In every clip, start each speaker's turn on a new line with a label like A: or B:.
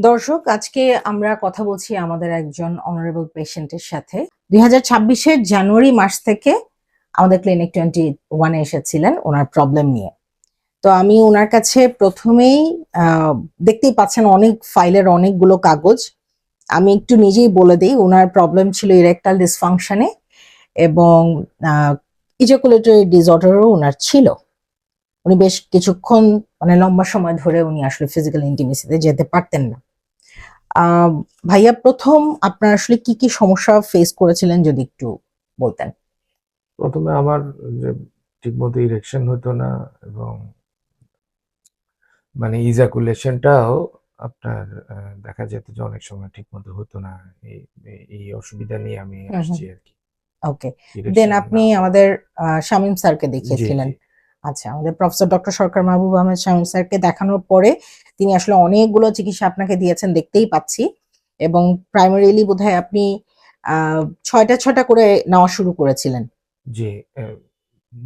A: দর্শক, আজকে আমরা কথা বলছি আমাদের একজন অনারেবল পেশেন্টের সাথে। 2026-এর জানুয়ারি মাস থেকে আমাদের ক্লিনিক 21-এ এসেছিলেন ওনার প্রবলেম নিয়ে। তো আমি ওনার কাছে প্রথমেই দেখতেই পাচ্ছেন অনেক ফাইলের অনেকগুলো কাগজ। আমি একটু নিজেই বলে দিই, ওনার প্রবলেম ছিল ইরেকটাইল ডিসফাংশনে এবং ইজাকুলেটরি ডিসঅর্ডারও ওনার ছিল। উনি বেশ কিছুক্ষণ মানে লম্বা সময় ধরে উনি আসলে ফিজিক্যাল ইন্টিমেসিতে যেতে পারতেন না। ভাইয়া, প্রথম আপনার আসলে কি কি সমস্যা ফেস করেছিলেন যদি একটু বলতেন।
B: প্রথমে আমার যে ঠিকমতো ইরেকশন হতো না এবং মানে ইজাকুলেশনটাও আপনার দেখা যেত যে অনেক সময় ঠিকমতো হতো না। এই অসুবিধা নিয়ে আমি আসছি আর কি।
A: ওকে, দেন
B: ইরেকশন
A: আপনি
B: না হওয়া।
A: আমাদের শামীম স্যারকে
B: জি
A: দেখিয়েছিলেন।
B: জি
A: আচ্ছা, আমাদের প্রফেসর ডক্টর সরকার মাহবুব আহমেদ শামীম স্যারকে দেখানোর পরে তিনি আসলে অনেকগুলো চিকিৎসা আপনাকে দিয়েছেন দেখতেই পাচ্ছি, এবং প্রাইমারিলি বোধহয় আপনি 6টা করে নেওয়া শুরু করেছিলেন।
B: জি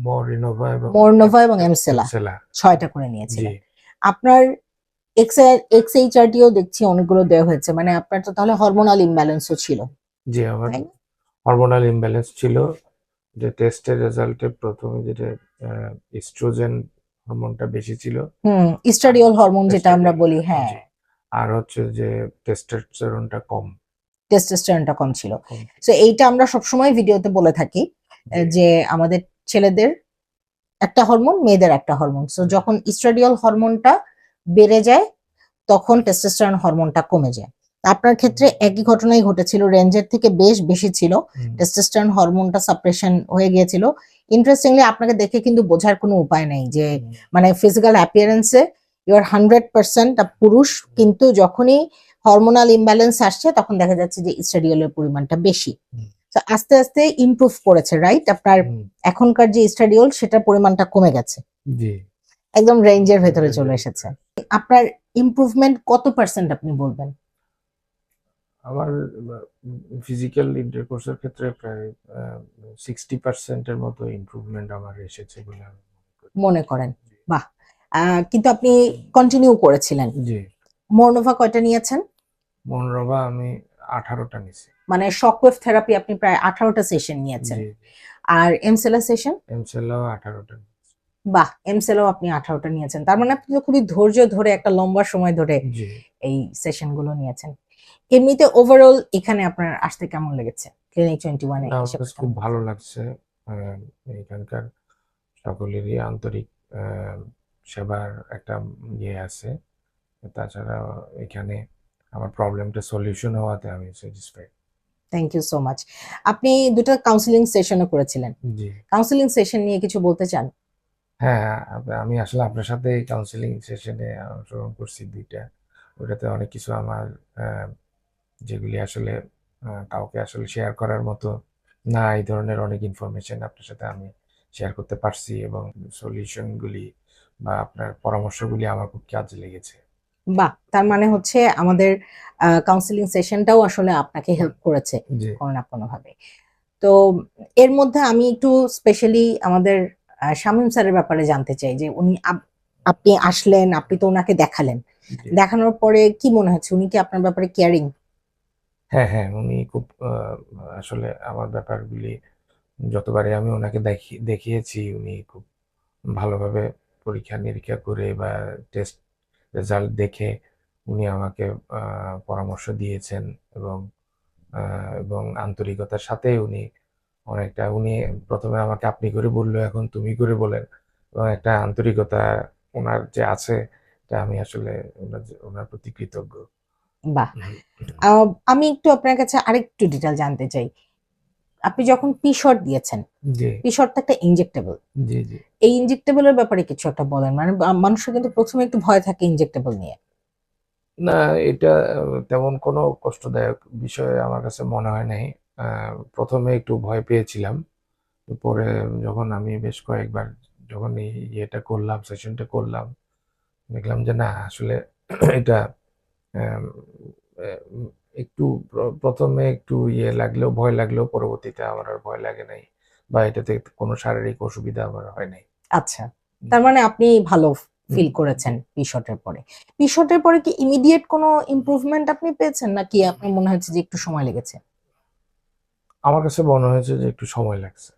B: মরিনোভা এবং
A: মর্নোভা এবং এমসেলা
B: এমসেলা।
A: 6টা করে
B: জি
A: নিয়েছিলেন। আপনার এক্সএইচআরটিও দেখছি অনেকগুলো দেওয়া হয়েছে, মানে আপনার তো তাহলে হরমোনাল ইমব্যালেন্সও ছিল,
B: জি আমার
A: তাই না?
B: হরমোনাল ইমব্যালেন্স ছিল। যে টেস্টের রেজাল্টে প্রথমে যেটা ইস্ট্রোজেন হরমোনটা বেশি ছিল।
A: ইস্ট্রাডিওল হরমোন যেটা আমরা
B: এস্ট্রাডিওল,
A: বলি, হ্যাঁ।
B: জি। আর হচ্ছে যে টেস্টোস্টেরনটা কম
A: টেস্টোস্টেরনটা কম ছিল।
B: কম
A: সো এইটা আমরা সবসময় ভিডিওতে বলে থাকি
B: জি
A: যে আমাদের ছেলেদের একটা হরমোন, মেয়েদের একটা হরমোন। সো যখন ইস্ট্রাডিওল হরমোনটা বেড়ে যায় তখন টেস্টোস্টেরন হরমোনটা কমে যায়। আপনার ক্ষেত্রে একই ঘটনাই ঘটেছিল, রেঞ্জের থেকে বেশ বেশি ছিল, টেস্টোস্টেরন হরমোনটা সাপ্রেশন হয়ে গিয়েছিল। ইন্টারেস্টিংলি আপনাকে দেখে কিন্তু বোঝার কোনো উপায় নেই যে মানে ফিজিক্যাল অ্যাপিয়ারেন্সে ইউ আর 100% পুরুষ, কিন্তু যখনই হরমোনাল ইমব্যালেন্স আসছে তখন দেখা যাচ্ছে যে ইস্ট্রাডিওলের পরিমাণটা বেশি। তো আস্তে আস্তে ইমপ্রুভ করেছে, রাইট? আপনার এখনকার যে ইস্ট্রাডিওল সেটার পরিমাণটা কমে গেছে,
B: জি
A: একদম রেঞ্জের ভেতরে চলে এসেছে। আপনার ইমপ্রুভমেন্ট কত পার্সেন্ট আপনি বলবেন?
B: আমার ফিজিক্যাল ইন্টারকোর্সের ক্ষেত্রে প্রায় 60%-এর মতো ইমপ্রুভমেন্ট আমার এসেছে বলে আমি
A: মনে করেন? বাহ! কিন্তু আপনি কন্টিনিউ করেছিলেন।
B: জি
A: মর্নোভা কয়টা নিয়েছেন?
B: মনোরমা আমি 18টা নিছি।
A: মানে শকওয়েভ থেরাপি আপনি প্রায় 18টা সেশন নিয়েছেন।
B: জি
A: আর এমসেলা সেশন?
B: এমসেলাও 18টা।
A: বাহ! এমসেলাও আপনি 18টা নিয়েছেন। তার মানে আপনি তো খুবই ধৈর্য ধরে একটা লম্বা সময় ধরে
B: জি
A: এই সেশন গুলো নিয়েছেন। এমনিতে ওভারঅল এখানে আপনার আসতে কেমন লেগেছে? ক্লিনিক 21 এ
B: আমার
A: এসে
B: কাছে খুব
A: কেমন
B: ভালো
A: লেগেছে?
B: লাগছে। আহ, এখানকার সকলেরই আন্তরিক সেবার একটা ইয়ে আছে। তাছাড়া এখানে আমার প্রবলেমটা সলিউশন হওয়াতে আমি satisfied.
A: Thank you so much. আপনি 2টা কাউন্সেলিং সেশনও করেছিলেন।
B: জি
A: কাউন্সেলিং সেশন নিয়ে কিছু বলতে চান?
B: হ্যাঁ, আমি আসলে আপনার সাথে কাউন্সেলিং সেশনে অংশগ্রহণ করছি ২টা। ওটাতে অনেক কিছু আমার যেগুলি আসলে কাউকে আসলে শেয়ার করার মতো না, এই ধরনের অনেক ইনফরমেশন আপনার সাথে আমি শেয়ার করতে পারছি এবং সলিউশনগুলি বা আপনার পরামর্শগুলি আমার খুব কাজে লেগেছে।
A: বাহ! তার মানে হচ্ছে আমাদের কাউন্সেলিং সেশনটাও আসলে আপনাকে হেল্প করেছে
B: জি,
A: কোনো না কোনোভাবে। তো এর মধ্যে আমি একটু স্পেশালি আমাদের শামীম স্যারের ব্যাপারে জানতে চাই যে উনি আপনি আসলেন, আপনি তো উনাকে দেখালেন।
B: জি।
A: দেখানোর পরে কি মনে হচ্ছে? উনি কি আপনার ব্যাপারে কেয়ারিং?
B: হ্যাঁ, হ্যাঁ, উনি খুব আসলে আমার ব্যাপারগুলি যতবারই আমি ওনাকে দেখিয়েছি উনি খুব ভালোভাবে পরীক্ষা-নিরীক্ষা করে বা টেস্ট রেজাল্ট দেখে উনি আমাকে পরামর্শ দিয়েছেন এবং আন্তরিকতার সাথে উনি ১ম এ আমাকে আপনি করে বলল, এখন তুমি করে বলেন এবং একটা আন্তরিকতা উনার যে আছে, এটা আমি আসলে উনার প্রতি কৃতজ্ঞ।
A: বাহ!
B: হুম,
A: আ আমি একটু আপনার কাছে আরেকটু ডিটেইল জানতে চাই। আপনি যখন পি-শট দিয়েছেন,
B: জি,
A: পি-শট তো একটা ইনজেক্টেবল।
B: জি, জি।
A: এই ইনজেক্টেবল এর ব্যাপারে কিছু একটা বলেন। মানে মানুষের কিন্তু ১ম এ একটু ভয় থাকে ইনজেক্টেবল নিয়ে।
B: না, এটা তেমন কোনো কষ্টদায়ক বিষয় আমার কাছে মনে হয় নাই। আ ১ম এ একটু ভয় পেয়েছিলাম। পরে যখন আমি বেশ কয়েকবার যখন এই ইয়েটা করলাম, সেশনটা করলাম, দেখলাম যে না আসলে এটা অ্যাম এ একটু ১ম এ একটু ইয়ে লাগলেও, ভয় লাগলেও পরবর্তীতে আমার আর ভয় লাগে নাই বা এটাতে কোনো শারীরিক অসুবিধা আমার হয় নাই।
A: আচ্ছা। তার মানে আপনি ভালো ফিল করেছেন পিশটের পরে? পিশটের পরে কি ইমিডিয়েট কোনো ইমপ্রুভমেন্ট আপনি পেয়েছেন, নাকি আপনার মনে হচ্ছে যে একটু সময় লেগেছে?
B: আমার কাছে মনে হয়েছে যে একটু সময় লাগছে,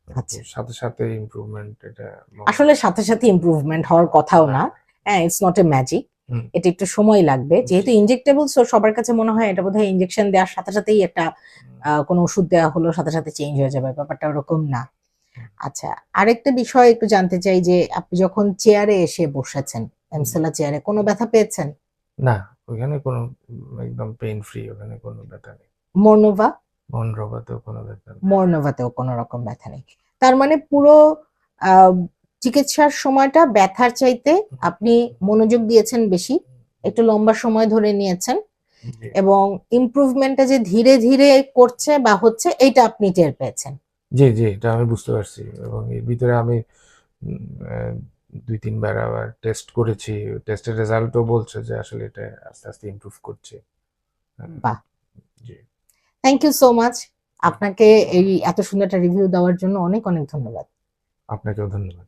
A: আচ্ছা,
B: সাথে সাথে ইমপ্রুভমেন্ট এটা
A: আসলে সাথে সাথে ইমপ্রুভমেন্ট হওয়ার কথাও না। হ্যাঁ, ইটস নট এ ম্যাজিক।
B: হুম,
A: এটা একটু সময় লাগবে, যেহেতু ইনজেক্টেবল, সো সবার কাছে মনে হয় এটা বোধহয় ইনজেকশন দেওয়ার সাথে সাথেই একটা কোনো ওষুধ দেওয়া হলো সাথে সাথে চেঞ্জ হয়ে যাবে, ব্যাপারটা ওরকম না। আচ্ছা, আরেকটা বিষয় একটু জানতে চাই যে আপনি যখন চেয়ারে এসে বসেছেন, এমসেলা চেয়ারে, কোনো ব্যথা পেয়েছেন?
B: না, ওইখানে কোনো একদম পেইন ফ্রি, ওখানে কোনো ব্যথা নেই।
A: মর্নোভা?
B: মনরোবাতেও কোনো ব্যথা নেই।
A: মর্নোভাতেও কোনো রকম ব্যথা নেই। তার মানে পুরো আহ, চিকিৎসার সময়টা ব্যথার চাইতে আপনি মনোযোগ দিয়েছেন বেশি, একটু লম্বা সময় ধরে নিয়েছেন,
B: জি
A: এবং ইমপ্রুভমেন্টটা যে ধীরে ধীরে করছে বা হচ্ছে এটা আপনি টের পেয়েছেন।
B: জি জি, এটা আমি বুঝতে পারছি, এবং এর ভিতরে আমি উম, আহ, 2-3 বার আবার টেস্ট করেছি। টেস্টের রেজাল্টও বলছে যে আসলে এটা আস্তে আস্তে ইমপ্রুভ করছে। হ্যাঁ,
A: বাহ,
B: জি,
A: থ্যাংক ইউ সো মাচ। আপনাকে এই এত সুন্দর একটা রিভিউ দেওয়ার জন্য অনেক অনেক ধন্যবাদ।
B: আপনাকেও ধন্যবাদ।